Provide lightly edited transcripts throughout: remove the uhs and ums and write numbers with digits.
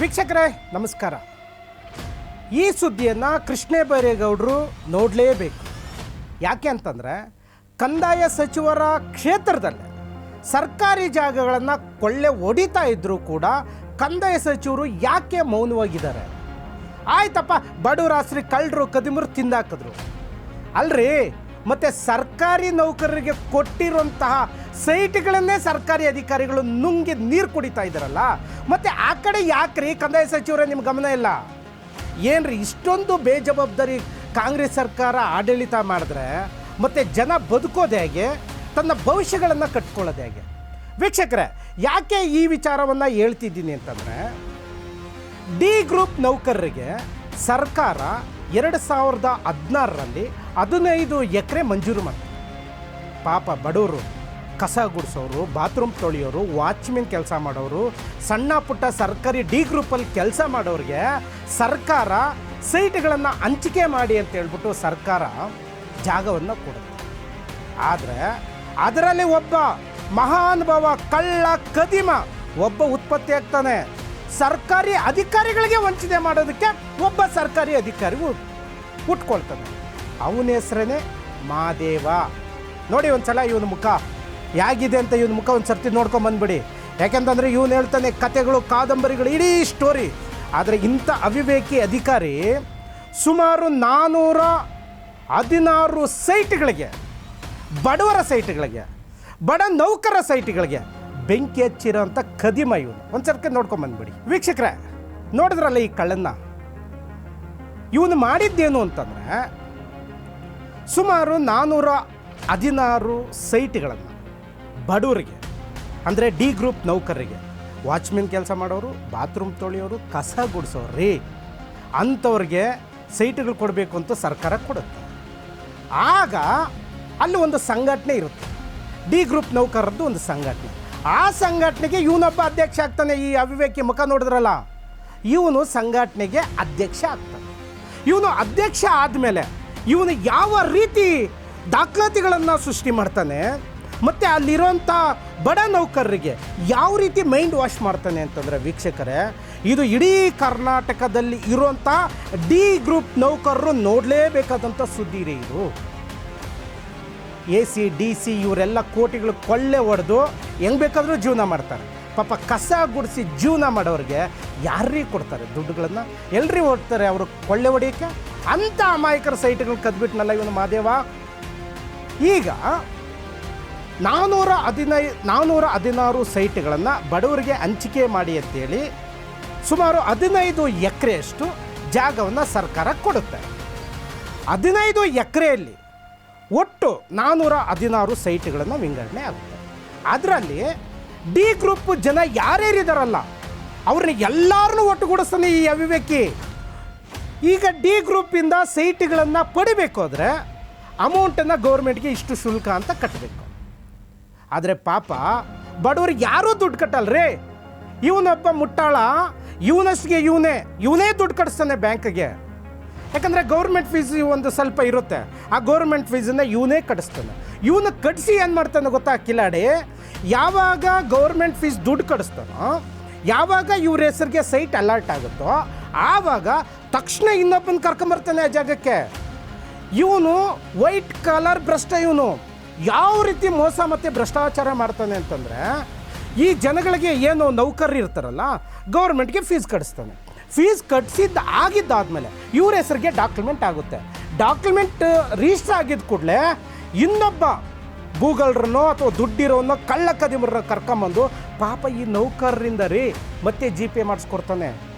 ವೀಕ್ಷಕರೇ ನಮಸ್ಕಾರ. ಈ ಸುದ್ದಿಯನ್ನು ಕೃಷ್ಣೇ ಬೈರೇಗೌಡರು ನೋಡಲೇಬೇಕು. ಯಾಕೆ ಅಂತಂದರೆ ಕಂದಾಯ ಸಚಿವರ ಕ್ಷೇತ್ರದಲ್ಲಿ ಸರ್ಕಾರಿ ಜಾಗಗಳನ್ನು ಕೊಳ್ಳೆ ಹೊಡಿತಾ ಇದ್ದರೂ ಕೂಡ ಕಂದಾಯ ಸಚಿವರು ಯಾಕೆ ಮೌನವಾಗಿದ್ದಾರೆ? ಆಯ್ತಪ್ಪ, ಬಡವರಾಸ್ರಿ ಕಳ್ಳರು ಕದಿಮರು ತಿಂದಾಕಿದ್ರು ಅಲ್ರಿ, ಮತ್ತು ಸರ್ಕಾರಿ ನೌಕರರಿಗೆ ಕೊಟ್ಟಿರುವಂತಹ ಸೈಟ್ಗಳನ್ನೇ ಸರ್ಕಾರಿ ಅಧಿಕಾರಿಗಳು ನುಂಗಿ ನೀರು ಕುಡಿತಾ ಇದ್ದಾರಲ್ಲ, ಮತ್ತು ಆ ಕಡೆ ಯಾಕ್ರಿ ಕಂದಾಯ ಸಚಿವರೇ ನಿಮ್ಮ ಗಮನ ಇಲ್ಲ? ಏನ್ರಿ ಇಷ್ಟೊಂದು ಬೇಜವಾಬ್ದಾರಿ ಕಾಂಗ್ರೆಸ್ ಸರ್ಕಾರ ಆಡಳಿತ ಮಾಡಿದ್ರೆ ಮತ್ತು ಜನ ಬದುಕೋದು ಹೇಗೆ, ತನ್ನ ಭವಿಷ್ಯಗಳನ್ನು ಕಟ್ಕೊಳ್ಳೋದು ಹೇಗೆ? ವೀಕ್ಷಕರೇ, ಯಾಕೆ ಈ ವಿಚಾರವನ್ನು ಹೇಳ್ತಿದ್ದೀನಿ ಅಂತಂದರೆ, ಡಿ ಗ್ರೂಪ್ ನೌಕರರಿಗೆ ಸರ್ಕಾರ 2016ರಲ್ಲಿ 15 ಎಕರೆ ಮಂಜೂರು ಮಾಡ್ತಾರೆ. ಪಾಪ ಬಡವರು, ಕಸ ಗುಡಿಸೋರು, ಬಾತ್ರೂಮ್ ತೊಳೆಯೋರು, ವಾಚ್ಮೆನ್ ಕೆಲಸ ಮಾಡೋರು, ಸಣ್ಣ ಪುಟ್ಟ ಸರ್ಕಾರಿ ಡಿ ಗ್ರೂಪಲ್ಲಿ ಕೆಲಸ ಮಾಡೋರಿಗೆ ಸರ್ಕಾರ ಸೈಟ್ಗಳನ್ನು ಹಂಚಿಕೆ ಮಾಡಿ ಅಂತ ಹೇಳ್ಬಿಟ್ಟು ಸರ್ಕಾರ ಜಾಗವನ್ನು ಕೊಡುತ್ತೆ. ಆದರೆ ಅದರಲ್ಲಿ ಒಬ್ಬ ಮಹಾನುಭಾವ ಕಳ್ಳ ಕದಿಮ ಒಬ್ಬ ಉತ್ಪತ್ತಿ ಆಗ್ತಾನೆ. ಸರ್ಕಾರಿ ಅಧಿಕಾರಿಗಳಿಗೆ ವಂಚನೆ ಮಾಡೋದಕ್ಕೆ ಒಬ್ಬ ಸರ್ಕಾರಿ ಅಧಿಕಾರಿ ಹುಟ್ಕೊಳ್ತಾನೆ. ಅವನ ಹೆಸರೇ ಮಾದೇವ. ನೋಡಿ ಒಂದ್ಸಲ ಇವನ ಮುಖ ಹೇಗಿದೆ ಅಂತ ಇವನ ಮುಖ ಒಂದು ಸರ್ತಿ ನೋಡ್ಕೊಂಬಂದ್ಬಿಡಿ. ಯಾಕೆಂತಂದರೆ ಇವನು ಹೇಳ್ತಾನೆ ಕತೆಗಳು, ಕಾದಂಬರಿಗಳು, ಇಡೀ ಸ್ಟೋರಿ. ಆದರೆ ಇಂಥ ಅವಿವೇಕಿ ಅಧಿಕಾರಿ ಸುಮಾರು 416 ಸೈಟ್ಗಳಿಗೆ, ಬಡವರ ಸೈಟ್ಗಳಿಗೆ, ಬಡ ನೌಕರ ಸೈಟ್ಗಳಿಗೆ ಬೆಂಕಿ ಹಚ್ಚಿರೋ ಅಂಥ ಕದಿಮ ಇವನು. ಒಂದು ಸರ್ತಿ ನೋಡ್ಕೊಂಬಂದ್ಬಿಡಿ. ವೀಕ್ಷಕರೇ, ನೋಡಿದ್ರಲ್ಲ ಈ ಕಳ್ಳನ್ನ, ಇವನು ಮಾಡಿದ್ದೇನು ಅಂತಂದರೆ ಸುಮಾರು 416 ಸೈಟ್ಗಳನ್ನು ಬಡವರಿಗೆ, ಅಂದರೆ ಡಿ ಗ್ರೂಪ್ ನೌಕರರಿಗೆ, ವಾಚ್ಮೆನ್ ಕೆಲಸ ಮಾಡೋರು, ಬಾತ್ರೂಮ್ ತೊಳೆಯೋರು, ಕಸ ಗುಡಿಸೋರು ರೀ, ಅಂಥವ್ರಿಗೆ ಸೈಟ್ಗಳು ಕೊಡಬೇಕು ಅಂತ ಸರ್ಕಾರ ಕೊಡುತ್ತೆ. ಆಗ ಅಲ್ಲಿ ಒಂದು ಸಂಘಟನೆ ಇರುತ್ತೆ, ಡಿ ಗ್ರೂಪ್ ನೌಕರರದ್ದು ಒಂದು ಸಂಘಟನೆ. ಆ ಸಂಘಟನೆಗೆ ಇವನೊಬ್ಬ ಅಧ್ಯಕ್ಷ ಆಗ್ತಾನೆ. ಈ ಅವಿವೇಕಿ ಮುಖ ನೋಡಿದ್ರಲ್ಲ, ಇವನು ಸಂಘಟನೆಗೆ ಅಧ್ಯಕ್ಷ ಆಗ್ತಾನೆ. ಇವನು ಅಧ್ಯಕ್ಷ ಆದಮೇಲೆ ಇವನು ಯಾವ ರೀತಿ ದಾಖಲಾತಿಗಳನ್ನು ಸೃಷ್ಟಿ ಮಾಡ್ತಾನೆ, ಮತ್ತು ಅಲ್ಲಿರೋಂಥ ಬಡ ನೌಕರರಿಗೆ ಯಾವ ರೀತಿ ಮೈಂಡ್ ವಾಶ್ ಮಾಡ್ತಾನೆ ಅಂತಂದರೆ ವೀಕ್ಷಕರೇ, ಇದು ಇಡೀ ಕರ್ನಾಟಕದಲ್ಲಿ ಇರುವಂಥ ಡಿ ಗ್ರೂಪ್ ನೌಕರರು ನೋಡಲೇಬೇಕಾದಂಥ ಸುದ್ದಿ ರೀ. ಇದು AC DC ಇವರೆಲ್ಲ ಕೋಟಿಗಳು ಕೊಳ್ಳೆ ಹೊಡೆದು ಹೆಂಗೆ ಬೇಕಾದರೂ ಜೀವನ ಮಾಡ್ತಾರೆ. ಪಾಪ ಕಸ ಗುಡಿಸಿ ಜೀವನ ಮಾಡೋರಿಗೆ ಯಾರೀ ಕೊಡ್ತಾರೆ ದುಡ್ಡುಗಳನ್ನು? ಎಲ್ರಿ ಓಡ್ತಾರೆ ಅವರು ಕೊಳ್ಳೆ ಹೊಡೆಯೋಕ್ಕೆ? ಅಂಥ ಅಮಾಯಕರ ಸೈಟ್ಗಳು ಕದ್ಬಿಟ್ನಲ್ಲ ಇವನು ಮಾದೇವ. ಈಗ 416 ಸೈಟ್ಗಳನ್ನು ಬಡವರಿಗೆ ಹಂಚಿಕೆ ಮಾಡಿ ಅಂತೇಳಿ ಸುಮಾರು 15 ಎಕರೆಯಷ್ಟು ಜಾಗವನ್ನು ಸರ್ಕಾರ ಕೊಡುತ್ತೆ. 15 ಎಕರೆಯಲ್ಲಿ ಒಟ್ಟು 416 ಸೈಟ್ಗಳನ್ನು ವಿಂಗಡಣೆ ಆಗುತ್ತೆ. ಅದರಲ್ಲಿ ಡಿ ಗ್ರೂಪ್ ಜನ ಯಾರ್ಯಾರಿದಾರಲ್ಲ ಅವ್ರನ್ನ ಎಲ್ಲರನ್ನೂ ಒಟ್ಟುಗೂಡಿಸ್ತಾನೆ ಈ ಅವಿವೇಕಿ. ಈಗ ಡಿ ಗ್ರೂಪಿಂದ ಸೈಟ್ಗಳನ್ನು ಪಡಿಬೇಕು ಅಂದರೆ ಅಮೌಂಟನ್ನು ಗೌರ್ಮೆಂಟ್ಗೆ ಇಷ್ಟು ಶುಲ್ಕ ಅಂತ ಕಟ್ಟಬೇಕು. ಆದರೆ ಪಾಪ ಬಡವರಿಗೆ ಯಾರೂ ದುಡ್ಡು ಕಟ್ಟಲ್ರಿ. ಇವನೊಬ್ಬ ಮುಟ್ಟಾಳ, ಇವನಷ್ಟಿಗೆ ಇವನೇ ದುಡ್ಡು ಕಟ್ಟಿಸ್ತಾನೆ ಬ್ಯಾಂಕಿಗೆ. ಯಾಕಂದರೆ ಗೌರ್ಮೆಂಟ್ ಫೀಸ್ ಒಂದು ಸ್ವಲ್ಪ ಇರುತ್ತೆ, ಆ ಗೌರ್ಮೆಂಟ್ ಫೀಸನ್ನು ಇವನೇ ಕಟ್ಟಿಸ್ತಾನೆ. ಇವನು ಕಟ್ಟಿಸಿ ಏನು ಮಾಡ್ತಾನೆ ಗೊತ್ತಾ ಕಿಲಾಡಿ? ಯಾವಾಗ ಗೌರ್ಮೆಂಟ್ ಫೀಸ್ ದುಡ್ಡು ಕಟ್ಟಿಸ್ತಾನೋ, ಯಾವಾಗ ಇವ್ರ ಹೆಸರಿಗೆ ಸೈಟ್ ಅಲರ್ಟ್ ಆಗುತ್ತೋ ಆವಾಗ ತಕ್ಷಣ ಇನ್ನೊಬ್ಬನ ಕರ್ಕೊಂಬರ್ತಾನೆ ಆ ಜಾಗಕ್ಕೆ. ಇವನು ವೈಟ್ ಕಾಲರ್ ಭ್ರಷ್ಟ. ಇವನು ಯಾವ ರೀತಿ ಮೋಸ ಮತ್ತು ಭ್ರಷ್ಟಾಚಾರ ಮಾಡ್ತಾನೆ ಅಂತಂದರೆ, ಈ ಜನಗಳಿಗೆ ಏನು ನೌಕರರು ಇರ್ತಾರಲ್ಲ ಗೌರ್ಮೆಂಟ್ಗೆ ಫೀಸ್ ಕಟ್ಟಿಸ್ತಾನೆ. ಫೀಸ್ ಆಗಿದ್ದಾದಮೇಲೆ ಇವ್ರ ಹೆಸರಿಗೆ ಡಾಕ್ಯುಮೆಂಟ್ ಆಗುತ್ತೆ. ಡಾಕ್ಯುಮೆಂಟ್ ರಿಜಿಸ್ಟರ್ ಆಗಿದ್ದ ಕೂಡಲೇ ಇನ್ನೊಬ್ಬ ಗೂಗಲ್ರನ್ನೋ ಅಥವಾ ದುಡ್ಡಿರೋನೋ ಕಳ್ಳ ಕದಿಮರನ್ನ ಕರ್ಕೊಂಬಂದು ಪಾಪ ಈ ನೌಕರರಿಂದ ರೀ ಮತ್ತೆ GP ಮಾಡಿಸ್ಕೊಡ್ತಾನೆ.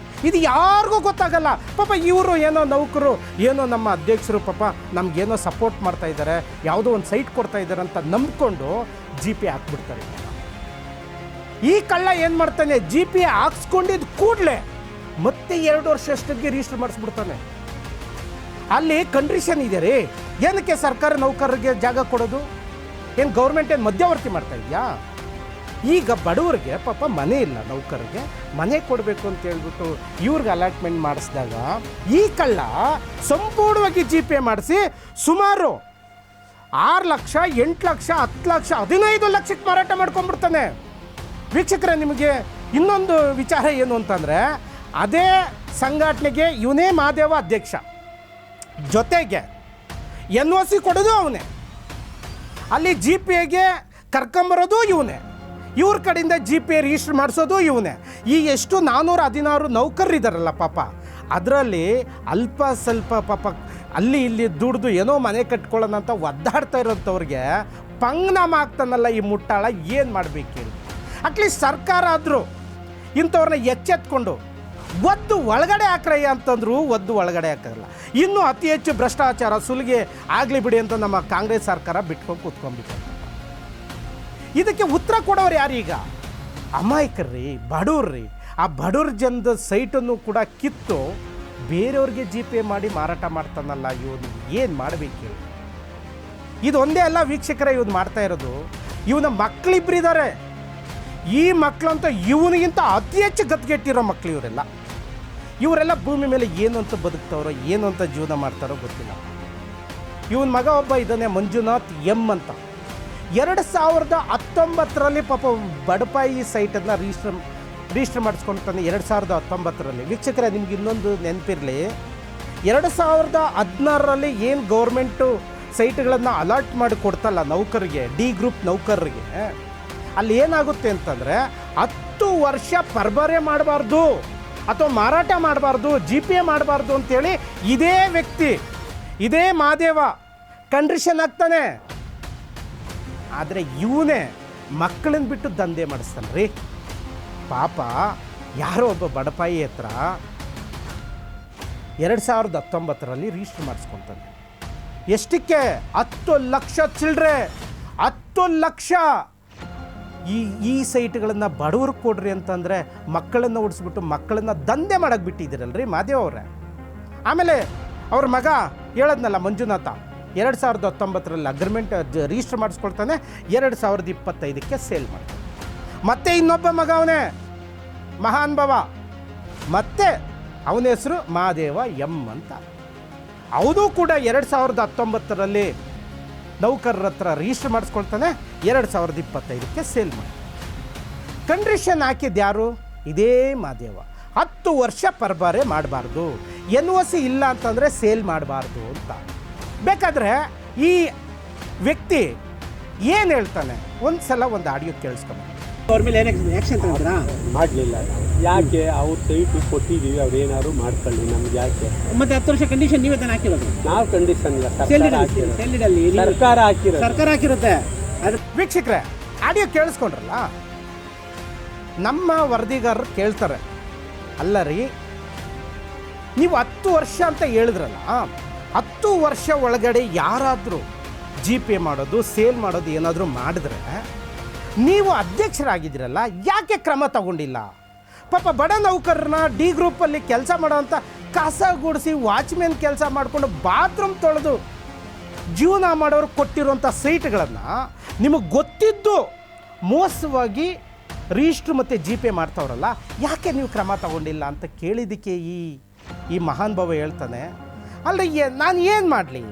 ಇದು ಯಾರಿಗೂ ಗೊತ್ತಾಗಲ್ಲ. ಪಾಪ ಇವರು ಏನೋ ನೌಕರು, ಏನೋ ನಮ್ಮ ಅಧ್ಯಕ್ಷರು ಪಾಪ ನಮಗೇನೋ ಸಪೋರ್ಟ್ ಮಾಡ್ತಾ ಇದ್ದಾರೆ, ಯಾವುದೋ ಒಂದು ಸೈಟ್ ಕೊಡ್ತಾ ಇದ್ದಾರೆ ಅಂತ ನಂಬಿಕೊಂಡು GP ಹಾಕ್ಬಿಡ್ತಾರೆ. ಈ ಕಳ್ಳ ಏನು ಮಾಡ್ತಾನೆ, GP ಹಾಕ್ಸ್ಕೊಂಡಿದ್ದು ಕೂಡಲೇ ಮತ್ತೆ 2 ವರ್ಷ ಅಷ್ಟಕ್ಕೆ ರಿಜಿಸ್ಟರ್ ಮಾಡಿಸ್ಬಿಡ್ತಾನೆ. ಅಲ್ಲಿ ಕಂಡೀಷನ್ ಇದೆ ರೀ, ಏನಕ್ಕೆ ಸರ್ಕಾರಿ ನೌಕರರಿಗೆ ಜಾಗ ಕೊಡೋದು? ಏನು ಗೌರ್ಮೆಂಟ್ ಏನು ಮಧ್ಯವರ್ತಿ ಮಾಡ್ತಾ ಇದೆಯಾ? ಈಗ ಬಡವರಿಗೆ ಪಾಪ ಮನೆ ಇಲ್ಲ, ನೌಕರಿಗೆ ಮನೆ ಕೊಡಬೇಕು ಅಂತ ಹೇಳ್ಬಿಟ್ಟು ಇವ್ರಿಗೆ ಅಲಾಟ್ಮೆಂಟ್ ಮಾಡಿಸಿದಾಗ ಈ ಕಳ್ಳ ಸಂಪೂರ್ಣವಾಗಿ GP ಮಾಡಿಸಿ ಸುಮಾರು 6 ಲಕ್ಷ, 8 ಲಕ್ಷ, 10 ಲಕ್ಷ, 15 ಲಕ್ಷಕ್ಕೆ ಮಾರಾಟ ಮಾಡ್ಕೊಂಡ್ಬಿಡ್ತಾನೆ. ವೀಕ್ಷಕರೇ, ನಿಮಗೆ ಇನ್ನೊಂದು ವಿಚಾರ ಏನು ಅಂತಂದರೆ, ಅದೇ ಸಂಘಟನೆಗೆ ಇವನೇ ಮಹಾದೇವ ಅಧ್ಯಕ್ಷ, ಜೊತೆಗೆ NOC ಕೊಡೋದು ಅವನೇ, ಅಲ್ಲಿ GPAಗೆ ಕರ್ಕೊಂಬರೋದು ಇವನೇ, ಇವ್ರ ಕಡೆಯಿಂದ GPA ರಿಜಿಸ್ಟರ್ ಮಾಡಿಸೋದು ಇವನೇ. ಈ ಎಷ್ಟು 416 ನೌಕರರಿದ್ದಾರಲ್ಲ ಪಾಪ, ಅದರಲ್ಲಿ ಅಲ್ಪ ಸ್ವಲ್ಪ ಪಾಪ ಅಲ್ಲಿ ಇಲ್ಲಿ ದುಡ್ದು ಏನೋ ಮನೆ ಕಟ್ಕೊಳ್ಳೋಣ ಅಂತ ಒದ್ದಾಡ್ತಾ ಇರೋಂಥವ್ರಿಗೆ ಪಂಗ್ನಾಮ ಆಗ್ತಾನಲ್ಲ ಈ ಮುಟ್ಟಾಳ. ಏನು ಮಾಡಬೇಕು ಹೇಳಿ? ಅಟ್ಲೀಸ್ಟ್ ಸರ್ಕಾರ ಆದರೂ ಇಂಥವ್ರನ್ನ ಎಚ್ಚೆತ್ಕೊಂಡು ಒದ್ದು ಒಳಗಡೆ ಹಾಕ್ರಯ್ಯ ಅಂತಂದ್ರು ಒದ್ದು ಒಳಗಡೆ ಹಾಕೋಲ್ಲ. ಇನ್ನೂ ಅತಿ ಹೆಚ್ಚು ಭ್ರಷ್ಟಾಚಾರ ಸುಲಿಗೆ ಆಗಲಿ ಬಿಡಿ ಅಂತ ನಮ್ಮ ಕಾಂಗ್ರೆಸ್ ಸರ್ಕಾರ ಬಿಟ್ಕೊಂಡು ಕೂತ್ಕೊಂಡ್ಬಿಟ್ಟು ಇದಕ್ಕೆ ಉತ್ತರ ಕೊಡೋರು ಯಾರೀಗ? ಅಮಾಯಕರ್ರಿ, ಬಡವ್ರಿ. ಆ ಬಡವ್ರ ಜನದ ಸೈಟನ್ನು ಕೂಡ ಕಿತ್ತು ಬೇರೆಯವ್ರಿಗೆ GPA ಮಾಡಿ ಮಾರಾಟ ಮಾಡ್ತಾನಲ್ಲ ಇವನು. ಏನು ಮಾಡಬೇಕು ಹೇಳಿ? ಇದು ಒಂದೇ ಅಲ್ಲ ವೀಕ್ಷಕರೇ, ಇವನು ಮಾಡ್ತಾ ಇರೋದು. ಇವನ ಮಕ್ಕಳಿಬ್ಬರಿದ್ದಾರೆ. ಈ ಮಕ್ಕಳಂತ ಇವನಿಗಿಂತ ಅತಿ ಹೆಚ್ಚು ಗತಿಗೆಟ್ಟಿರೋ ಮಕ್ಕಳು ಇವರೆಲ್ಲ ಭೂಮಿ ಮೇಲೆ ಏನು ಅಂತ ಬದುಕ್ತಾರೋ, ಏನು ಅಂತ ಜೀವನ ಮಾಡ್ತಾರೋ ಗೊತ್ತಿಲ್ಲ. ಇವನ ಮಗ ಒಬ್ಬ ಇದ್ದಾನೆ, ಮಂಜುನಾಥ್ M ಅಂತ. 2019ರಲ್ಲಿ ಪಾಪ ಬಡಪಾಯಿ ಸೈಟನ್ನು ರಿಜಿಸ್ಟರ್ ಮಾಡಿಸ್ಕೊಳ್ತಾನೆ 2019ರಲ್ಲಿ. ವೀಕ್ಷಕರೇ, ನಿಮ್ಗೆ ಇನ್ನೊಂದು ನೆನಪಿರಲಿ, 2016ರಲ್ಲಿ ಏನು ಗೌರ್ಮೆಂಟು ಸೈಟ್ಗಳನ್ನು ಅಲಾಟ್ ಮಾಡಿ ಕೊಡ್ತಲ್ಲ ನೌಕರಿಗೆ, D ಗ್ರೂಪ್ ನೌಕರರಿಗೆ, ಅಲ್ಲಿ ಏನಾಗುತ್ತೆ ಅಂತಂದರೆ 10 ವರ್ಷ ಪರ್ಬಾರೆ ಮಾಡಬಾರ್ದು ಅಥವಾ ಮಾರಾಟ ಮಾಡಬಾರ್ದು, GPA ಮಾಡಬಾರ್ದು ಅಂತೇಳಿ ಇದೇ ವ್ಯಕ್ತಿ, ಇದೇ ಮಹಾದೇವ ಕಂಡೀಷನ್ ಆಗ್ತಾನೆ. ಆದರೆ ಇವನೇ ಮಕ್ಕಳನ್ನ ಬಿಟ್ಟು ದಂಧೆ ಮಾಡಿಸ್ತಾನೆ ರೀ ಪಾಪ. ಯಾರೋ ಒಬ್ಬ ಬಡಪಾಯಿ ಹತ್ರ 2019ರಲ್ಲಿ ರಿಜಿಸ್ಟರ್ ಮಾಡಿಸ್ಕೊತಾನೆ. ಎಷ್ಟಕ್ಕೆ? 10 ಲಕ್ಷ ಚಿಲ್ಲರೆ, 10 ಲಕ್ಷ. ಈ ಸೈಟ್ಗಳನ್ನು ಬಡವ್ರಿಗೆ ಕೊಡ್ರಿ ಅಂತಂದರೆ ಮಕ್ಕಳನ್ನು ಉಡಿಸ್ಬಿಟ್ಟು ಮಕ್ಕಳನ್ನು ದಂಧೆ ಮಾಡಕ್ಕೆ ಬಿಟ್ಟಿದ್ದೀರಲ್ರಿ ಮಹಾದೇವ್ ಅವರೇ. ಆಮೇಲೆ ಅವ್ರ ಮಗ ಹೇಳದ್ನಲ್ಲ ಮಂಜುನಾಥ, 2019ರಲ್ಲಿ ಅಗ್ರಿಮೆಂಟ್ ರಿಜಿಸ್ಟರ್ ಮಾಡಿಸ್ಕೊಳ್ತಾನೆ, 2025ಕ್ಕೆ ಸೇಲ್ ಮಾಡ್ತಾನೆ. ಮತ್ತೆ ಇನ್ನೊಬ್ಬ ಮಗ ಅವನೇ ಮಹಾನ್ ಭಾವ, ಮತ್ತೆ ಅವನ ಹೆಸರು ಮಹಾದೇವ M ಅಂತ. ಅವನು ಕೂಡ 2019ರಲ್ಲಿ ನೌಕರರ ಹತ್ರ ರಿಜಿಸ್ಟರ್ ಮಾಡಿಸ್ಕೊಳ್ತಾನೆ, 2025ಕ್ಕೆ ಸೇಲ್ ಮಾಡಿ. ಕಂಡೀಷನ್ ಹಾಕಿದ್ದು ಯಾರು? ಇದೇ ಮಹಾದೇವ. 10 ವರ್ಷ ಪರ್ಬಾರೆ ಮಾಡಬಾರ್ದು, NOC ಇಲ್ಲ ಅಂತಂದರೆ ಸೇಲ್ ಮಾಡಬಾರ್ದು ಅಂತ. ಬೇಕಾದರೆ ಈ ವ್ಯಕ್ತಿ ಏನು ಹೇಳ್ತಾನೆ ಒಂದು ಸಲ ಒಂದು ಆಡಿಯೋ ಕೇಳಿಸ್ಕೊಂಡು ಅವ್ರ ಮೇಲೆ ಆ್ಯಕ್ಷನ್ ತಗೊಂಡ್ರಾ? ಮಾಡಲಿಲ್ಲ. ಯಾಕೆ? ಅವ್ರು ಸೈಟು ಕೊಟ್ಟಿದ್ದೀವಿ, ಅವ್ರು ಏನಾದ್ರು ಮಾಡ್ಕೊಳ್ಳಿ, ನಮ್ಗೆ ಯಾಕೆ? ಮತ್ತೆ 10 ವರ್ಷ ಕಂಡೀಷನ್ ನೀವೇ ತಾನೇ ಹಾಕಿರೋದು? ನಾವು ಕಂಡೀಷನ್ ಇಲ್ಲ, ಸರ್ಕಾರ ಹಾಕಿರೋದು. ಸರ್ಕಾರ ಹಾಕಿರುತ್ತೆ. ಅದು ವೀಕ್ಷಕರೇ, ಆಡಿಯೋ ಕೇಳಿಸ್ಕೊಂಡ್ರಲ್ಲ, ನಮ್ಮ ವರದಿಗಾರರು ಕೇಳ್ತಾರೆ, ಅಲ್ಲ ರೀ ನೀವು 10 ವರ್ಷ ಅಂತ ಹೇಳಿದ್ರಲ್ಲ, 10 ವರ್ಷ ಒಳಗಡೆ ಯಾರಾದರೂ GPA ಮಾಡೋದು, ಸೇಲ್ ಮಾಡೋದು ಏನಾದರೂ ಮಾಡಿದ್ರೆ ನೀವು ಅಧ್ಯಕ್ಷರಾಗಿದ್ದೀರಲ್ಲ, ಯಾಕೆ ಕ್ರಮ ತಗೊಂಡಿಲ್ಲ? ಪಾಪ ಬಡ ನೌಕರರನ್ನ D ಗ್ರೂಪಲ್ಲಿ ಕೆಲಸ ಮಾಡೋಂಥ ಕಸ ಗುಡಿಸಿ ವಾಚ್ಮೆನ್ ಕೆಲಸ ಮಾಡಿಕೊಂಡು ಬಾತ್ರೂಮ್ ತೊಳೆದು ಜೀವನ ಮಾಡೋರು ಕೊಟ್ಟಿರುವಂಥ ಸೈಟ್ಗಳನ್ನು ನಿಮಗೆ ಗೊತ್ತಿದ್ದು ಮೋಸವಾಗಿ ರಿಜಿಸ್ಟ್ರು ಮತ್ತು GPA ಮಾಡ್ತಾವ್ರಲ್ಲ, ಯಾಕೆ ನೀವು ಕ್ರಮ ತಗೊಂಡಿಲ್ಲ ಅಂತ ಕೇಳಿದ್ದಕ್ಕೆ ಈ ಮಹಾನ್ ಭಾವ ಹೇಳ್ತಾನೆ, ಅಲ್ಲ ನಾನು ಏನು ಮಾಡಲಿ,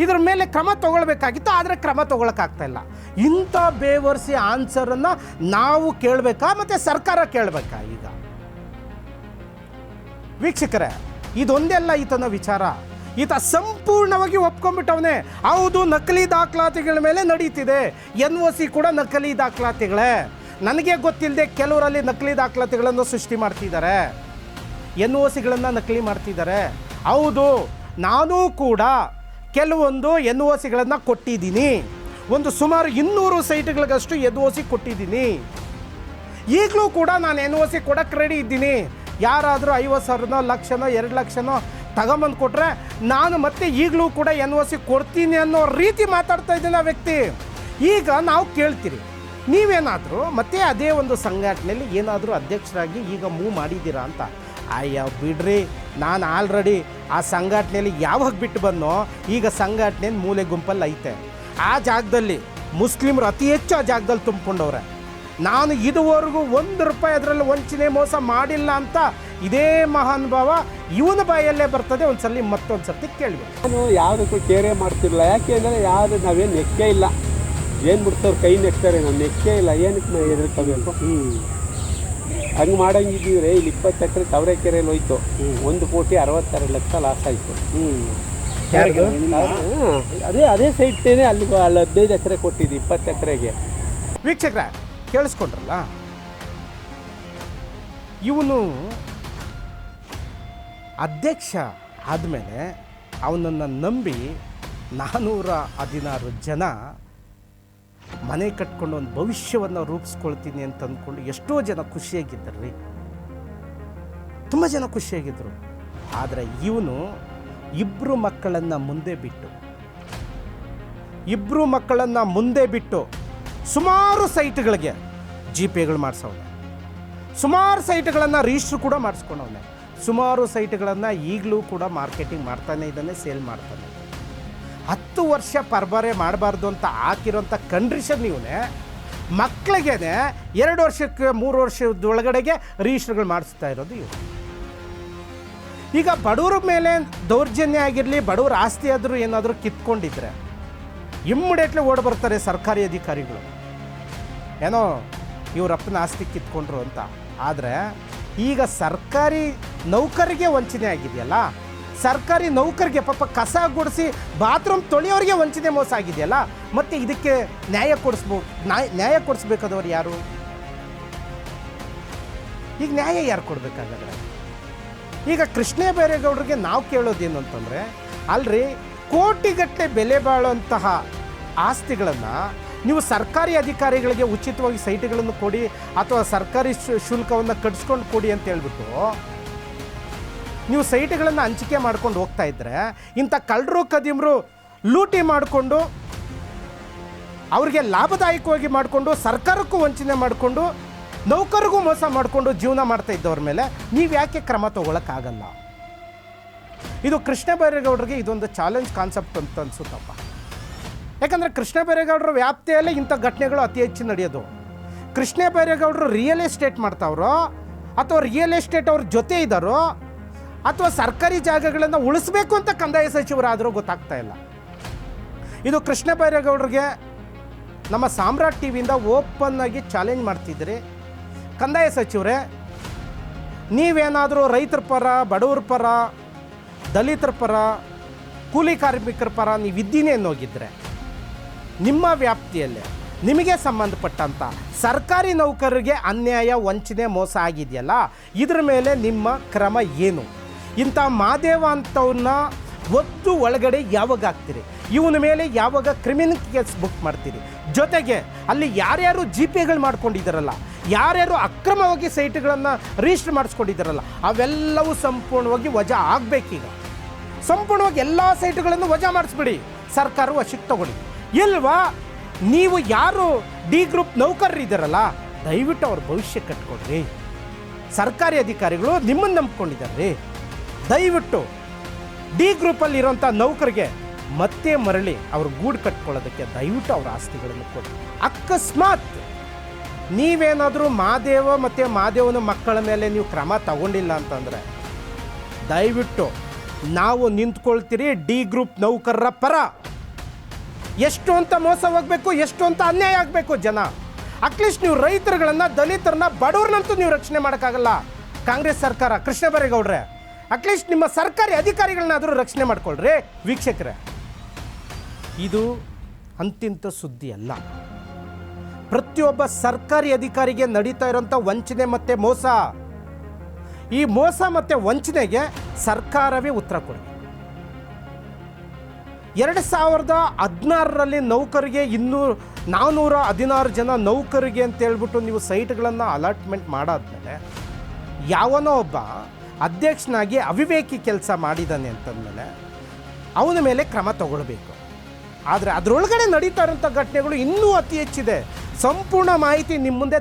ಇದ್ರ ಮೇಲೆ ಕ್ರಮ ತಗೊಳ್ಬೇಕಾಗಿತ್ತು, ಆದರೆ ಕ್ರಮ ತಗೊಳಕ್ಕಾಗ್ತಾಯಿಲ್ಲ. ಇಂಥ ಬೇವರ್ಸಿ ಆನ್ಸರನ್ನು ನಾವು ಕೇಳಬೇಕಾ ಮತ್ತು ಸರ್ಕಾರ ಕೇಳಬೇಕಾ? ಈಗ ವೀಕ್ಷಕರೇ, ಇದೊಂದೇ ಅಲ್ಲ ಈತನ ವಿಚಾರ. ಈತ ಸಂಪೂರ್ಣವಾಗಿ ಒಪ್ಕೊಂಡ್ಬಿಟ್ಟವನೇ. ಹೌದು, ನಕಲಿ ದಾಖಲಾತಿಗಳ ಮೇಲೆ ನಡೀತಿದೆ, NOC ಕೂಡ ನಕಲಿ ದಾಖಲಾತಿಗಳೇ. ನನಗೆ ಗೊತ್ತಿಲ್ಲದೆ ಕೆಲವರಲ್ಲಿ ನಕಲಿ ದಾಖಲಾತಿಗಳನ್ನು ಸೃಷ್ಟಿ ಮಾಡ್ತಿದ್ದಾರೆ, NOCಗಳನ್ನು ನಕಲಿ ಮಾಡ್ತಿದ್ದಾರೆ. ಹೌದು, ನಾನೂ ಕೂಡ ಕೆಲವೊಂದು NOCಗಳನ್ನು ಕೊಟ್ಟಿದ್ದೀನಿ, ಒಂದು ಸುಮಾರು 200 ಸೈಟ್ಗಳಿಗಷ್ಟು NOC ಕೊಟ್ಟಿದ್ದೀನಿ. ಈಗಲೂ ಕೂಡ ನಾನು NOC ಕೊಡೋಕ್ಕೆ ರೆಡಿ ಇದ್ದೀನಿ. ಯಾರಾದರೂ 50,000ನೋ, ಲಕ್ಷನೋ, 2 ಲಕ್ಷನೋ ತಗೊಂಬಂದು ಕೊಟ್ಟರೆ ನಾನು ಮತ್ತೆ ಈಗಲೂ ಕೂಡ NOC ಕೊಡ್ತೀನಿ ಅನ್ನೋ ರೀತಿ ಮಾತಾಡ್ತಾ ಇದ್ದೀನಿ ಆ ವ್ಯಕ್ತಿ. ಈಗ ನಾವು ಕೇಳ್ತೀರಿ, ನೀವೇನಾದರೂ ಮತ್ತೆ ಅದೇ ಒಂದು ಸಂಘಟನೆಯಲ್ಲಿ ಏನಾದರೂ ಅಧ್ಯಕ್ಷರಾಗಿ ಈಗ ಮೂವ್ ಮಾಡಿದ್ದೀರಾ ಅಂತ. ಅಯ್ಯ ಬಿಡ್ರಿ, ನಾನು ಆಲ್ರೆಡಿ ಆ ಸಂಘಟನೆಯಲ್ಲಿ ಯಾವಾಗ ಬಿಟ್ಟು ಬಂದೋ ಈಗ ಸಂಘಟನೆ ಮೂಲೆ ಗುಂಪಲ್ಲಿ ಐತೆ. ಆ ಜಾಗದಲ್ಲಿ ಮುಸ್ಲಿಮರು ಅತಿ ಹೆಚ್ಚು ಆ ಜಾಗದಲ್ಲಿ ತುಂಬಿಕೊಂಡವ್ರೆ. ನಾನು ಇದುವರೆಗೂ ₹1 ಅದರಲ್ಲಿ ವಂಚನೆ ಮೋಸ ಮಾಡಿಲ್ಲ ಅಂತ ಇದೇ ಮಹಾನ್ ಭಾವ ಇವನ ಬಾಯಲ್ಲೇ ಬರ್ತದೆ. ಒಂದ್ಸಲಿ ಮತ್ತೊಂದು ಸರ್ತಿ ಕೇಳಬೇಕು. ನಾನು ಯಾವುದಕ್ಕೂ ಕೇರೆ ಮಾಡ್ತಿರಲಿಲ್ಲ. ಯಾಕೆ ಅಂದರೆ ಯಾವುದು ನಾವೇನು ನೆಕ್ಕೇ ಇಲ್ಲ. ಏನು ಬಿಡ್ತವ್ರು ಕೈ ನೆಕ್ತಾರೆ, ನಾನು ನೆಕ್ಕೇ ಇಲ್ಲ. ಏನಕ್ಕೆ ನಾವು ಎದುರ್ಕೋಬೇಕು? ಹಂಗೆ ಮಾಡಂಗಿದ್ದೀವ್ರೆ ಇಲ್ಲಿ 20 ಎಕರೆ ತಾವರೆಕೆರೆಯಲ್ಲಿ ಹೋಯ್ತು 1,62,00,000 ಲಾಸ್ ಆಯಿತು. ಅದೇ ಸೈಟ್ನೇನೆ ಅಲ್ಲಿ 15 ಎಕರೆ ಕೊಟ್ಟಿದ್ದು 20 ಎಕರೆಗೆ. ವೀಕ್ಷಕರೇ ಕೇಳಿಸ್ಕೊಂಡ್ರಲ್ಲ, ಇವನು ಅಧ್ಯಕ್ಷ ಆದಮೇಲೆ ಅವನನ್ನು ನಂಬಿ 416 ಜನ ಮನೆ ಕಟ್ಕೊಂಡು ಒಂದು ಭವಿಷ್ಯವನ್ನು ರೂಪಿಸ್ಕೊಳ್ತೀನಿ ಅಂತ ಅಂದ್ಕೊಂಡು ಎಷ್ಟೋ ಜನ ಖುಷಿಯಾಗಿದ್ದರು ರೀ, ತುಂಬ ಜನ ಖುಷಿಯಾಗಿದ್ದರು. ಆದರೆ ಇವನು ಇಬ್ಬರು ಮಕ್ಕಳನ್ನು ಮುಂದೆ ಬಿಟ್ಟು ಸುಮಾರು ಸೈಟ್ಗಳಿಗೆ ಜಿ ಪೇಗಳು ಮಾಡಿಸೋನೆ, ಸುಮಾರು ಸೈಟ್ಗಳನ್ನು ರಿಜಿಸ್ಟ್ರ್ ಕೂಡ ಮಾಡಿಸ್ಕೊಂಡವನೆ, ಸುಮಾರು ಸೈಟ್ಗಳನ್ನು ಈಗಲೂ ಕೂಡ ಮಾರ್ಕೆಟಿಂಗ್ ಮಾಡ್ತಾನೆ ಇದ್ದಾನೆ, ಸೇಲ್ ಮಾಡ್ತಾನೆ. 10 ವರ್ಷ ಪರ್ಬಾರೆ ಮಾಡಬಾರ್ದು ಅಂತ ಹಾಕಿರೋಂಥ ಕಂಡೀಷನ್ ಇವನೇ ಮಕ್ಕಳಿಗೇನೆ 2 ವರ್ಷಕ್ಕೆ 3 ವರ್ಷದೊಳಗಡೆಗೆ ರಿಜಿಸ್ಟ್ರ್ಗಳು ಮಾಡಿಸ್ತಾ ಇರೋದು ಇವರು. ಈಗ ಬಡವ್ರ ಮೇಲೆ ದೌರ್ಜನ್ಯ ಆಗಿರಲಿ, ಬಡವ್ರ ಆಸ್ತಿ ಆದರೂ ಏನಾದರೂ ಕಿತ್ಕೊಂಡಿದ್ರೆ ಇಮ್ಮಿಡಿಯೇಟ್ಲಿ ಓಡಿ ಬರ್ತಾರೆ ಸರ್ಕಾರಿ ಅಧಿಕಾರಿಗಳು, ಏನೋ ಇವರಪ್ಪನ ಆಸ್ತಿ ಕಿತ್ಕೊಂಡ್ರು ಅಂತ. ಆದರೆ ಈಗ ಸರ್ಕಾರಿ ನೌಕರಿಗೆ ವಂಚನೆ ಆಗಿದೆಯಲ್ಲ, ಸರ್ಕಾರಿ ನೌಕರಿಗೆ ಪಾಪ ಕಸ ಗುಡಿಸಿ ಬಾತ್ರೂಮ್ ತೊಳೆಯೋರಿಗೆ ವಂಚನೆ ಮೋಸ ಆಗಿದೆಯಲ್ಲ, ಮತ್ತು ಇದಕ್ಕೆ ನ್ಯಾಯ ಕೊಡಿಸ್ಬೇಕಾದವ್ರು ಯಾರು? ಈಗ ನ್ಯಾಯ ಯಾರು ಕೊಡಬೇಕಾಗಾದ್ರೆ? ಈಗ ಕೃಷ್ಣ ಬೈರೇಗೌಡರಿಗೆ ನಾವು ಕೇಳೋದೇನು ಅಂತಂದರೆ, ಅಲ್ರಿ ಕೋಟಿಗಟ್ಟಲೆ ಬೆಲೆ ಬಾಳುವಂತಹ ಆಸ್ತಿಗಳನ್ನು ನೀವು ಸರ್ಕಾರಿ ಅಧಿಕಾರಿಗಳಿಗೆ ಉಚಿತವಾಗಿ ಸೈಟ್ಗಳನ್ನು ಕೊಡಿ ಅಥವಾ ಸರ್ಕಾರಿ ಶುಲ್ಕವನ್ನು ಕಟ್ಸ್ಕೊಂಡು ಕೊಡಿ ಅಂತ ಹೇಳ್ಬಿಟ್ಟು ನೀವು ಸೈಟ್ಗಳನ್ನು ಹಂಚಿಕೆ ಮಾಡ್ಕೊಂಡು ಹೋಗ್ತಾ ಇದ್ದರೆ, ಇಂಥ ಕಳ್ಳರು ಕದಿಮರು ಲೂಟಿ ಮಾಡಿಕೊಂಡು ಅವ್ರಿಗೆ ಲಾಭದಾಯಕವಾಗಿ ಮಾಡಿಕೊಂಡು ಸರ್ಕಾರಕ್ಕೂ ವಂಚನೆ ಮಾಡಿಕೊಂಡು ನೌಕರಿಗೂ ಮೋಸ ಮಾಡಿಕೊಂಡು ಜೀವನ ಮಾಡ್ತಾ ಇದ್ದವ್ರ ಮೇಲೆ ನೀವು ಯಾಕೆ ಕ್ರಮ ತಗೊಳಕ್ಕಾಗಲ್ಲ? ಇದು ಕೃಷ್ಣ ಬೈರೇಗೌಡರಿಗೆ ಇದೊಂದು ಚಾಲೆಂಜ್ ಕಾನ್ಸೆಪ್ಟ್ ಅಂತ ಅನಿಸುತ್ತಪ್ಪ. ಯಾಕಂದರೆ ಕೃಷ್ಣ ಬೈರೇಗೌಡರ ವ್ಯಾಪ್ತಿಯಲ್ಲೇ ಇಂಥ ಘಟನೆಗಳು ಅತಿ ಹೆಚ್ಚು ನಡೆಯೋದು. ಕೃಷ್ಣ ಬೈರೇಗೌಡರು ರಿಯಲ್ ಎಸ್ಟೇಟ್ ಮಾಡ್ತಾವ್ರೋ ಅಥವಾ ರಿಯಲ್ ಎಸ್ಟೇಟ್ ಅವ್ರ ಜೊತೆ ಇದ್ದಾರೋ ಅಥವಾ ಸರ್ಕಾರಿ ಜಾಗಗಳನ್ನು ಉಳಿಸ್ಬೇಕು ಅಂತ ಕಂದಾಯ ಸಚಿವರಾದರೂ ಗೊತ್ತಾಗ್ತಾ ಇಲ್ಲ. ಇದು ಕೃಷ್ಣ ಬೈರೇಗೌಡರಿಗೆ ನಮ್ಮ ಸಾಮ್ರಾಟ್ ಟಿವಿಯಿಂದ ಓಪನ್ ಆಗಿ ಚಾಲೆಂಜ್ ಮಾಡ್ತಿದ್ರಿ. ಕಂದಾಯ ಸಚಿವರೇ, ನೀವೇನಾದರೂ ರೈತರ ಪರ, ಬಡವ್ರ ಪರ, ದಲಿತರ ಪರ, ಕೂಲಿ ಕಾರ್ಮಿಕರ ಪರ ನೀವಿದ್ದೀನಿ ಅನ್ನೋಗಿದ್ರೆ ನಿಮ್ಮ ವ್ಯಾಪ್ತಿಯಲ್ಲೇ ನಿಮಗೆ ಸಂಬಂಧಪಟ್ಟಂಥ ಸರ್ಕಾರಿ ನೌಕರರಿಗೆ ಅನ್ಯಾಯ, ವಂಚನೆ, ಮೋಸ ಆಗಿದೆಯಲ್ಲ, ಇದ್ರ ಮೇಲೆ ನಿಮ್ಮ ಕ್ರಮ ಏನು? ಇಂಥ ಮಾದೇವ ಅಂಥವನ್ನ ಒತ್ತು ಒಳಗಡೆ ಯಾವಾಗ ಹಾಕ್ತೀರಿ? ಇವನ ಮೇಲೆ ಯಾವಾಗ ಕ್ರಿಮಿನಲ್ ಕೇಸ್ ಬುಕ್ ಮಾಡ್ತೀರಿ? ಜೊತೆಗೆ ಅಲ್ಲಿ ಯಾರ್ಯಾರು ಜಿ ಪೇಗಳು ಮಾಡ್ಕೊಂಡಿದ್ದಾರಲ್ಲ, ಯಾರ್ಯಾರು ಅಕ್ರಮವಾಗಿ ಸೈಟ್ಗಳನ್ನು ರಿಜಿಸ್ಟರ್ ಮಾಡಿಸ್ಕೊಂಡಿದ್ದಾರಲ್ಲ, ಅವೆಲ್ಲವೂ ಸಂಪೂರ್ಣವಾಗಿ ವಜಾ ಆಗಬೇಕೀಗ. ಸಂಪೂರ್ಣವಾಗಿ ಎಲ್ಲ ಸೈಟ್ಗಳನ್ನು ವಜಾ ಮಾಡಿಸ್ಬಿಡಿ, ಸರ್ಕಾರ ವಶಕ್ಕೆ ತಗೊಳ್ಳಿ. ಇಲ್ವಾ ನೀವು ಯಾರು ಡಿ ಗ್ರೂಪ್ ನೌಕರರಿದ್ದಾರಲ್ಲ, ದಯವಿಟ್ಟು ಅವ್ರ ಭವಿಷ್ಯ ಕಟ್ಕೊಡ್ರಿ. ಸರ್ಕಾರಿ ಅಧಿಕಾರಿಗಳು ನಿಮ್ಮನ್ನು ನಂಬ್ಕೊಂಡಿದ್ದಾರೆ. ದಯವಿಟ್ಟು ಡಿ ಗ್ರೂಪಲ್ಲಿರೋಂಥ ನೌಕರಿಗೆ ಮತ್ತೆ ಮರಳಿ ಅವ್ರ ಗೂಡು ಕಟ್ಕೊಳ್ಳೋದಕ್ಕೆ ದಯವಿಟ್ಟು ಅವ್ರ ಆಸ್ತಿಗಳನ್ನು ಕೊಡಿ. ಅಕಸ್ಮಾತ್ ನೀವೇನಾದರೂ ಮಾದೇವ ಮತ್ತು ಮಾದೇವನ ಮಕ್ಕಳ ಮೇಲೆ ನೀವು ಕ್ರಮ ತಗೊಂಡಿಲ್ಲ ಅಂತಂದರೆ ದಯವಿಟ್ಟು ನಾವು ನಿಂತ್ಕೊಳ್ತೀರಿ ಡಿ ಗ್ರೂಪ್ ನೌಕರರ ಪರ. ಎಷ್ಟು ಅಂತ ಮೋಸ ಹೋಗಬೇಕು, ಎಷ್ಟು ಅಂತ ಅನ್ಯಾಯ ಆಗಬೇಕು ಜನ. ಅಟ್ಲೀಸ್ಟ್ ನೀವು ರೈತರುಗಳನ್ನು, ದಲಿತರನ್ನ, ಬಡವ್ರನ್ನಂತೂ ನೀವು ರಕ್ಷಣೆ ಮಾಡೋಕ್ಕಾಗಲ್ಲ ಕಾಂಗ್ರೆಸ್ ಸರ್ಕಾರ. ಕೃಷ್ಣ ಬೈರೇಗೌಡ್ರೆ, ಅಟ್ಲೀಸ್ಟ್ ನಿಮ್ಮ ಸರ್ಕಾರಿ ಅಧಿಕಾರಿಗಳನ್ನಾದರೂ ರಕ್ಷಣೆ ಮಾಡ್ಕೊಳ್ರಿ. ವೀಕ್ಷಕರೇ, ಇದು ಅಂತಿಂತ ಸುದ್ದಿ ಅಲ್ಲ. ಪ್ರತಿಯೊಬ್ಬ ಸರ್ಕಾರಿ ಅಧಿಕಾರಿಗೆ ನಡೀತಾ ಇರೋಂಥ ವಂಚನೆ ಮತ್ತು ಮೋಸ. ಈ ಮೋಸ ಮತ್ತು ವಂಚನೆಗೆ ಸರ್ಕಾರವೇ ಉತ್ತರ ಕೊಡಿ. 2016ರಲ್ಲಿ ನೌಕರಿಗೆ 416 ಜನ ನೌಕರಿಗೆ ಅಂತ ಹೇಳ್ಬಿಟ್ಟು ನೀವು ಸೈಟ್ಗಳನ್ನು ಅಲಾಟ್ಮೆಂಟ್ ಮಾಡಾದ್ಮೇಲೆ ಯಾವನೋ ಒಬ್ಬ ಅಧ್ಯಕ್ಷನಾಗಿ ಅವಿವೇಕಿ ಕೆಲಸ ಮಾಡಿದ್ದಾನೆ ಅಂತಂದಮೇಲೆ ಅವನ ಮೇಲೆ ಕ್ರಮ ತಗೊಳ್ಬೇಕು. ಆದರೆ ಅದರೊಳಗಡೆ ನಡೀತಾ ಇರೋಂಥ ಘಟನೆಗಳು ಇನ್ನೂ ಅತಿ ಹೆಚ್ಚಿದೆ. ಸಂಪೂರ್ಣ ಮಾಹಿತಿ ನಿಮ್ಮ ಮುಂದೆ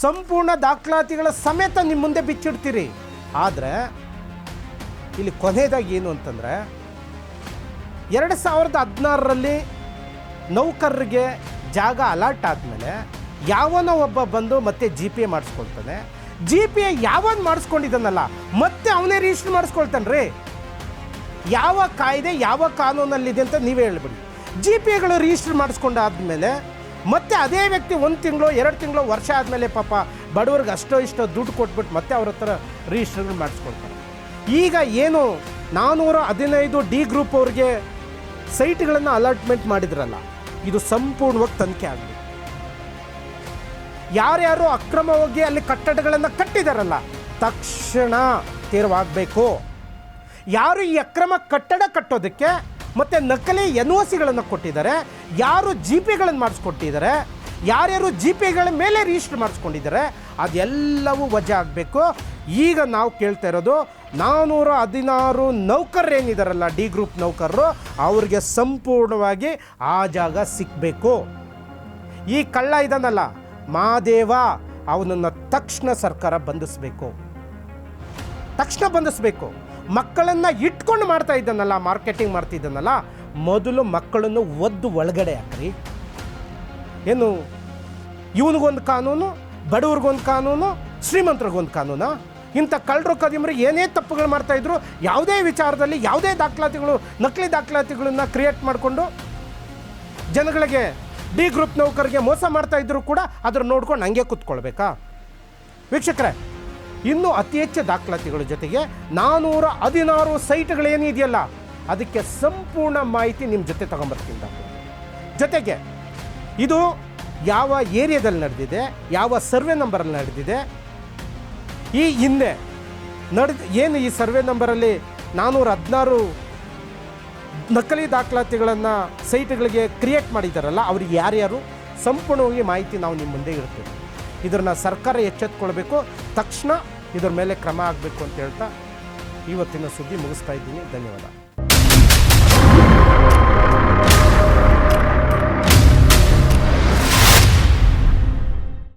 ಸಂಪೂರ್ಣ ದಾಖಲಾತಿಗಳ ಸಮೇತ ನಿಮ್ಮ ಮುಂದೆ ಬಿಚ್ಚಿಡ್ತೀರಿ. ಆದರೆ ಇಲ್ಲಿ ಕೊನೆಯದಾಗಿ ಏನು ಅಂತಂದರೆ, 2016ರಲ್ಲಿ ನೌಕರರಿಗೆ ಜಾಗ ಅಲಾಟ್ ಆದಮೇಲೆ ಯಾವನೋ ಒಬ್ಬ ಬಂದು ಮತ್ತೆ ಜಿ ಪಿ ಎ ಮಾಡಿಸ್ಕೊಳ್ತಾನೆ. ಜಿ ಪಿ ಎ ಯಾವನ್ ಮಾಡಿಸ್ಕೊಂಡಿದ್ದಾನಲ್ಲ ಮತ್ತೆ ಅವನೇ ರಿಜಿಸ್ಟರ್ ಮಾಡಿಸ್ಕೊಳ್ತಾನೆ ರೀ. ಯಾವ ಕಾಯ್ದೆ ಯಾವ ಕಾನೂನಲ್ಲಿದೆ ಅಂತ ನೀವೇ ಹೇಳ್ಬಿಡಿ. ಜಿ ಪಿ ಎಗಳು ರಿಜಿಸ್ಟರ್ ಮಾಡಿಸ್ಕೊಂಡಾದ್ಮೇಲೆ ಮತ್ತೆ ಅದೇ ವ್ಯಕ್ತಿ 1 ತಿಂಗಳು 2 ತಿಂಗಳು ವರ್ಷ ಆದಮೇಲೆ ಪಾಪ ಬಡವ್ರಿಗೆ ಅಷ್ಟೋ ಇಷ್ಟೋ ದುಡ್ಡು ಕೊಟ್ಬಿಟ್ಟು ಮತ್ತೆ ಅವ್ರ ಹತ್ರ ರಿಜಿಸ್ಟರ್ಗಳು ಮಾಡಿಸ್ಕೊಳ್ತಾರೆ. ಈಗ ಏನು 415 ಡಿ ಗ್ರೂಪ್ ಅವ್ರಿಗೆ ಸೈಟ್ಗಳನ್ನು ಅಲಾಟ್ಮೆಂಟ್ ಮಾಡಿದ್ರಲ್ಲ, ಇದು ಸಂಪೂರ್ಣವಾಗಿ ತನಿಖೆ ಆಗಬೇಕು. ಯಾರ್ಯಾರು ಅಕ್ರಮವಾಗಿ ಅಲ್ಲಿ ಕಟ್ಟಡಗಳನ್ನು ಕಟ್ಟಿದಾರಲ್ಲ ತಕ್ಷಣ ತೆರವಾಗಬೇಕು. ಯಾರು ಈ ಅಕ್ರಮ ಕಟ್ಟಡ ಕಟ್ಟೋದಕ್ಕೆ ಮತ್ತು ನಕಲಿ NOCಗಳನ್ನು ಕೊಟ್ಟಿದ್ದಾರೆ, ಯಾರು GPಗಳನ್ನು ಮಾಡಿಸ್ಕೊಟ್ಟಿದ್ದಾರೆ, ಯಾರ್ಯಾರು GPಗಳ ಮೇಲೆ ರಿಜಿಸ್ಟರ್ ಮಾಡಿಸ್ಕೊಂಡಿದ್ದಾರೆ, ಅದೆಲ್ಲವೂ ವಜಾ ಆಗಬೇಕು. ಈಗ ನಾವು ಕೇಳ್ತಾ ಇರೋದು 416 ನೌಕರರೇನಿದ್ದಾರಲ್ಲ ಡಿ ಗ್ರೂಪ್ ನೌಕರರು, ಅವ್ರಿಗೆ ಸಂಪೂರ್ಣವಾಗಿ ಆ ಜಾಗ ಸಿಕ್ಕಬೇಕು. ಈ ಕಳ್ಳ ಇದನ್ನಲ್ಲ ಮಾದೇವ, ಅವನನ್ನು ತಕ್ಷಣ ಸರ್ಕಾರ ಬಂಧಿಸಬೇಕು, ತಕ್ಷಣ ಬಂಧಿಸಬೇಕು. ಮಕ್ಕಳನ್ನು ಇಟ್ಕೊಂಡು ಮಾಡ್ತಾ ಇದ್ದಾನಲ್ಲ, ಮಾರ್ಕೆಟಿಂಗ್ ಮಾಡ್ತಿದ್ದಾನಲ್ಲ, ಮೊದಲು ಮಕ್ಕಳನ್ನು ಒದ್ದು ಒಳಗಡೆ ಹಾಕ್ರಿ. ಏನು ಇವನಿಗೊಂದು ಕಾನೂನು, ಬಡವ್ರಿಗೊಂದು ಕಾನೂನು, ಶ್ರೀಮಂತರಿಗೊಂದು ಕಾನೂನು? ಇಂಥ ಕಳ್ಳರು ಕದಿಮರು ಏನೇ ತಪ್ಪುಗಳು ಮಾಡ್ತಾಯಿದ್ರು, ಯಾವುದೇ ವಿಚಾರದಲ್ಲಿ ಯಾವುದೇ ದಾಖಲಾತಿಗಳು, ನಕಲಿ ದಾಖಲಾತಿಗಳನ್ನು ಕ್ರಿಯೇಟ್ ಮಾಡಿಕೊಂಡು ಜನಗಳಿಗೆ ಡಿ ಗ್ರೂಪ್ ನೌಕರಿಗೆ ಮೋಸ ಮಾಡ್ತಾಯಿದ್ರು ಕೂಡ ಅದ್ರ ನೋಡ್ಕೊಂಡು ಹಂಗೆ ಕೂತ್ಕೊಳ್ಬೇಕಾ? ವೀಕ್ಷಕರೇ, ಇನ್ನೂ ಅತಿ ಹೆಚ್ಚು ದಾಖಲಾತಿಗಳ ಜೊತೆಗೆ 416 ಸೈಟ್ಗಳೇನಿದೆಯಲ್ಲ ಅದಕ್ಕೆ ಸಂಪೂರ್ಣ ಮಾಹಿತಿ ನಿಮ್ಮ ಜೊತೆ ತಗೊಂಬರ್ತೀನಿ. ಜೊತೆಗೆ ಇದು ಯಾವ ಏರಿಯಾದಲ್ಲಿ ನಡೆದಿದೆ, ಯಾವ ಸರ್ವೆ ನಂಬರಲ್ಲಿ ನಡೆದಿದೆ, ಈ ಹಿಂದೆ ಏನು ಈ ಸರ್ವೆ ನಂಬರಲ್ಲಿ 416 ನಕಲಿ ದಾಖಲಾತಿಗಳನ್ನು ಸೈಟ್ಗಳಿಗೆ ಕ್ರಿಯೇಟ್ ಮಾಡಿದ್ದಾರಲ್ಲ ಅವ್ರಿಗೆ ಯಾರ್ಯಾರು ಸಂಪೂರ್ಣವಾಗಿ ಮಾಹಿತಿ ನಾವು ನಿಮ್ಮ ಮುಂದೆ ಇಡ್ತೀವಿ. ಇದನ್ನು ಸರ್ಕಾರ ಎಚ್ಚೆತ್ತುಕೊಳ್ಬೇಕು, ತಕ್ಷಣ ಇದ್ರ ಮೇಲೆ ಕ್ರಮ ಆಗಬೇಕು ಅಂತ ಹೇಳ್ತಾ ಇವತ್ತಿನ ಸುದ್ದಿ ಮುಗಿಸ್ತಾ ಇದ್ದೀನಿ. ಧನ್ಯವಾದ.